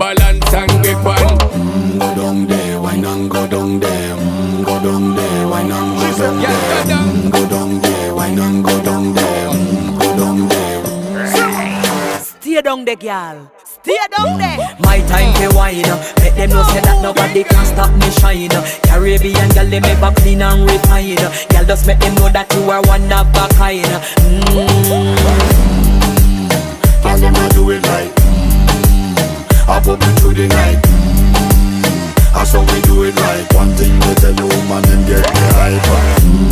balance and grip on. Go down there, wine and go down there. Go down there, wine and go down there. Go down there, wine and go down there. Go down there. Stay down there, girl. Stay down there. My time to wine. Make them know say that nobody can stop me shine. Caribbean girl, they make up clean and refine. Girl, just make them know that you are one of a kind. Girl, them a do it right. I pop it through the night. That's how we do it right. One thing to tell you, woman, them get me hype.